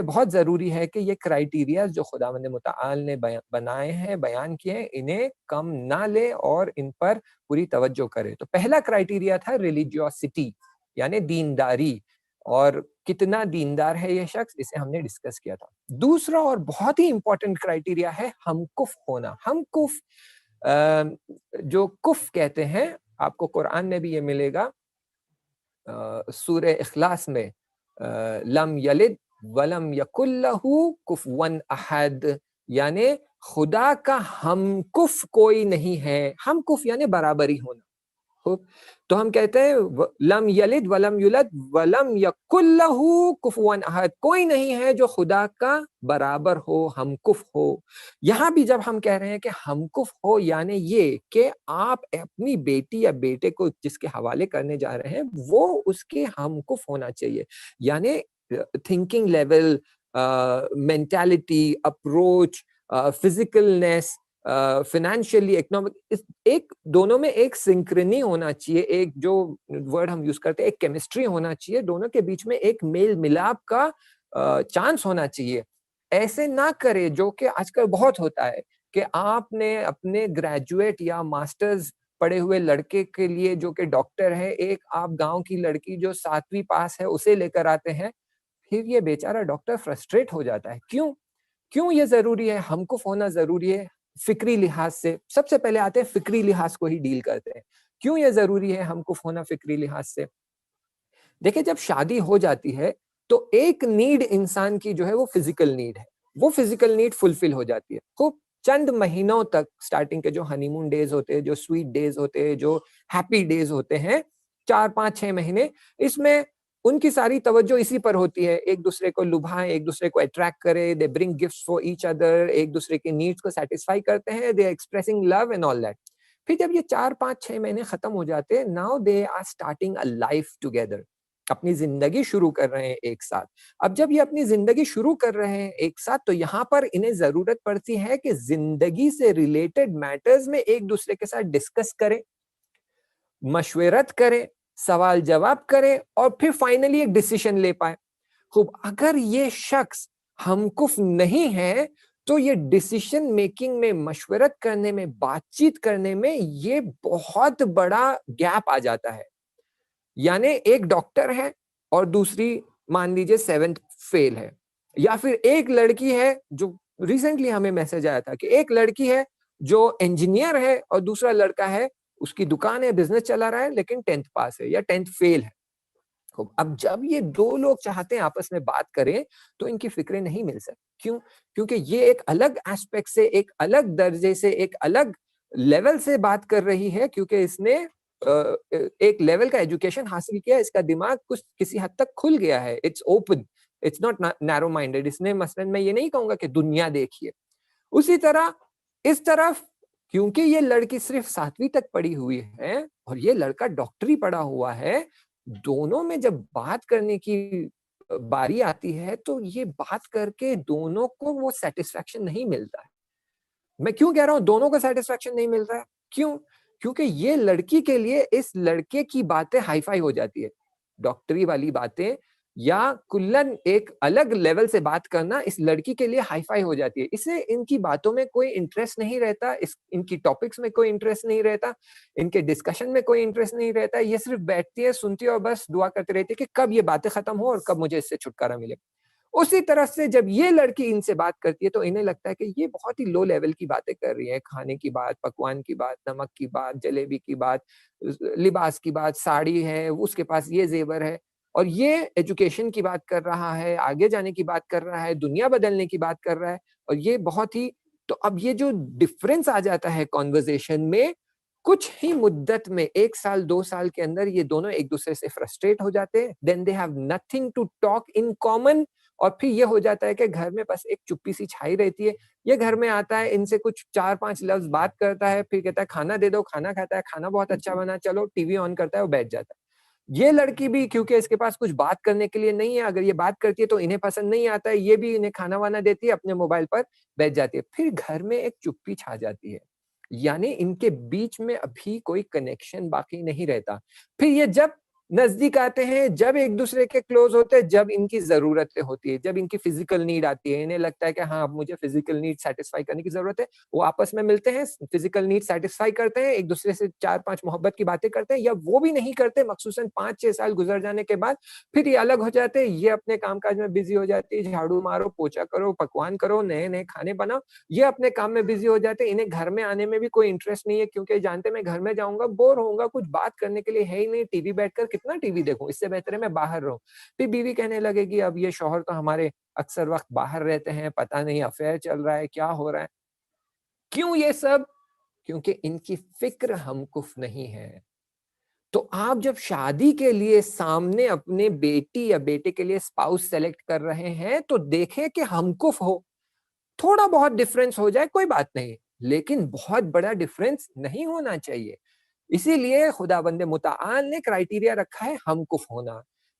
बहुत ज़रूरी है कि ये क्राइटेरिया जो खुदावंद मुतआल ने बनाए हैं, बयान किए हैं, इन्हें कम ना ले और इन पर पूरी तवज्जो करे। तो पहला क्राइटेरिया था रिलीजियोसिटी, यानी दीनदारी, और कितना दीनदार है ये शख्स, इसे हमने डिस्कस किया था। दूसरा और बहुत ही इंपॉर्टेंट क्राइटेरिया है हमकुफ होना। हमकुफ जो कुफ कहते हैं, आपको कुरान में भी ये मिलेगा, सूरह इखलास में, लम यलिद वलम यकुल्लहु कुफवन अहद, यानी खुदा का हमकुफ कोई नहीं है। हमकुफ यानी बराबरी होना। खूब, तो हम कहते हैं लम यलिद वलम युलद वलम यकुल्लहु कुफवन अहद, कोई नहीं है जो खुदा का बराबर हो, हमकुफ हो। यहाँ भी जब हम कह रहे हैं कि हमकुफ हो, यानी ये कि आप अपनी बेटी या बेटे को जिसके हवाले करने जा रहे हैं वो उसके हमकुफ होना चाहिए, यानी thinking level, mentality, approach, physicalness, financially, economic, इस एक दोनों में एक सिंक्रोनी होना चाहिए, एक जो वर्ड हम यूज करते हैं एक केमिस्ट्री होना चाहिए, दोनों के बीच में एक मेल मिलाप का चांस होना चाहिए। ऐसे ना करे जो कि आजकल बहुत होता है कि आपने अपने ग्रेजुएट या मास्टर्स पढ़े हुए लड़के के लिए जो कि डॉक्टर है, एक आप गांव की लड़की जो 7वीं पास है उसे लेकर आते हैं, फिर ये बेचारा डॉक्टर फ्रस्ट्रेट हो जाता है। क्यों? क्यों ये जरूरी है? हमको होना जरूरी है फिक्री लिहाज से। सबसे पहले आते हैं फिक्री लिहाज को ही डील करते हैं। क्यों ये जरूरी है हमको होना फिक्री लिहाज से? देखिए, जब शादी हो जाती है तो एक नीड इंसान की जो है वो फिजिकल नीड है, वो फिजिकल नीड फुलफिल हो जाती है। खूब चंद महीनों तक, स्टार्टिंग के जो हनीमून डेज होते हैं, जो स्वीट डेज होते हैं, जो हैप्पी डेज होते हैं, 4 5 6 महीने, इसमें उनकी सारी तवज्जो इसी पर होती है, एक दूसरे को लुभाएं, एक दूसरे को अट्रैक्ट करें, they bring gifts for each other, एक दूसरे के नीड्स को सेटिस्फाई करते हैं, they are expressing love and all that. फिर जब ये 4 5 6 महीने खत्म हो जाते हैं, now they are starting a life together, अपनी जिंदगी शुरू कर रहे हैं एक साथ। अब जब ये अपनी जिंदगी शुरू कर रहे हैं एक साथ, तो यहाँ पर इन्हें जरूरत पड़ती है कि जिंदगी से रिलेटेड मैटर्स में एक दूसरे के साथ डिस्कस करें, मशवरत करें, सवाल जवाब करें और फिर फाइनली एक डिसीजन ले पाए। खूब, अगर ये शख्स हमकुफ नहीं है तो ये डिसीजन मेकिंग में, मशवरत करने में, बातचीत करने में ये बहुत बड़ा गैप आ जाता है। यानी एक डॉक्टर है और दूसरी मान लीजिए 7th फेल है, या फिर एक लड़की है, जो रिसेंटली हमें मैसेज आया था कि एक लड़की है जो इंजीनियर है और दूसरा लड़का है, उसकी दुकान है, बिजनेस चला रहा है, लेकिन 10th पास है या 10th फेल है। खूब, अब जब ये दो लोग चाहते हैं आपस में बात करें तो इनकी फिक्रें नहीं मिल सकती। क्यों? क्योंकि ये एक अलग एस्पेक्ट से, एक अलग दर्जे से, एक अलग लेवल से बात कर रही है, क्योंकि इसने एक लेवल का एजुकेशन हासिल किया, इसका दिमाग कुछ किसी हद तक खुल गया है, it's open, it's not narrow minded. इसने मसलन मैं ये नहीं कहूंगा कि दुनिया देखिए। उसी तरह इस तरफ, क्योंकि ये लड़की सिर्फ 7वीं तक पढ़ी हुई है और ये लड़का डॉक्टरी पढ़ा हुआ है, दोनों में जब बात करने की बारी आती है तो ये बात करके दोनों को वो सेटिस्फेक्शन नहीं मिलता है। मैं क्यों कह रहा हूं दोनों को सेटिस्फेक्शन नहीं मिल रहा है? क्यों? क्योंकि ये लड़की के लिए इस लड़के की बातें हाईफाई हो जाती है, डॉक्टरी वाली बातें या कुल्लन एक अलग लेवल से बात करना इस लड़की के लिए हाईफाई हो जाती है। इसे इनकी बातों में कोई इंटरेस्ट नहीं रहता, इस इनकी टॉपिक्स में कोई इंटरेस्ट नहीं रहता, इनके डिस्कशन में कोई इंटरेस्ट नहीं रहता। ये सिर्फ बैठती है, सुनती है और बस दुआ करती रहती है कि कब ये बातें खत्म हो और कब मुझे इससे छुटकारा मिले। उसी तरह से जब ये लड़की इनसे बात करती है तो इन्हें लगता है कि ये बहुत ही लो लेवल की बातें कर रही है, खाने की बात, पकवान की बात, नमक की बात, जलेबी की बात, लिबास की बात, साड़ी है, उसके पास ये जेवर है, और ये एजुकेशन की बात कर रहा है, आगे जाने की बात कर रहा है, दुनिया बदलने की बात कर रहा है, और ये बहुत ही, तो अब ये जो डिफरेंस आ जाता है कॉन्वर्जेशन में, कुछ ही मुद्दत में 1 साल 2 साल के अंदर ये दोनों एक दूसरे से फ्रस्ट्रेट हो जाते हैं, then they have nothing to talk in common, और फिर ये हो जाता है कि घर में बस एक चुप्पी सी छाई रहती है। ये घर में आता है, इनसे कुछ 4 5 लफ्ज बात करता है, फिर कहता है खाना दे दो, खाना खाता है, खाना बहुत अच्छा बना, चलो टीवी ऑन करता है, वो बैठ जाता है। ये लड़की भी, क्योंकि इसके पास कुछ बात करने के लिए नहीं है, अगर ये बात करती है तो इन्हें पसंद नहीं आता है, ये भी इन्हें खाना वाना देती है, अपने मोबाइल पर बैठ जाती है, फिर घर में एक चुप्पी छा जाती है, यानी इनके बीच में अभी कोई कनेक्शन बाकी नहीं रहता। फिर ये जब नज़दीक आते हैं जब एक-दूसरे के क्लोज़ होते हैं, जब इनकी ज़रूरतें होती है, जब इनकी फ़िज़िकल नीड आती है। इन्हें लगता है कि हाँ, अब मुझे फ़िज़िकल नीड सैटिस्फ़ाई करने की ज़रूरत है। वो आपस में मिलते हैं, फ़िज़िकल नीड सैटिस्फ़ाई करते हैं, एक-दूसरे से 4-5 मोहब्बत की बातें करते हैं, या वो भी नहीं करते, मख़सूसन 5-6 साल गुज़र जाने के बाद फिर ये अलग हो जाते हैं। ये अपने काम-काज में बिज़ी हो जाती है, झाड़ू मारो, पोछा करो, पकवान करो, नए-नए खाने बनाओ। ये अपने काम में बिज़ी हो जाते हैं, इन्हें घर में आने में भी कोई इंटरेस्ट नहीं है, क्योंकि जानते हैं मैं घर में जाऊँगा, बोर होऊँगा, कुछ बात करने के लिए है ही नहीं, टीवी बैठकर कितना टीवी देखूँ, इससे बेहतर है मैं बाहर रहूँ। फिर बीवी कहने लगेगी, अब ये शौहर तो हमारे अक्सर वक़्त बाहर रहते हैं, पता नहीं अफ़ेयर चल रहा है, क्या हो रहा है? क्यों ये सब? क्योंकि इनकी फ़िक्र हमकुफ़ नहीं है। तो आप जब शादी के लिए सामने अपने बेटी या बेटे के लिए स्पाउस सेलेक्ट कर रहे हैं, तो देखें कि हमकुफ़ हो। थोड़ा-बहुत डिफ़रेंस हो जाए कोई बात नहीं, लेकिन बहुत बड़ा डिफ़रेंस नहीं होना चाहिए। इसीलिए खुदावंद मुतआल ने क्राइटेरिया रखा है हमकुफ़ होना।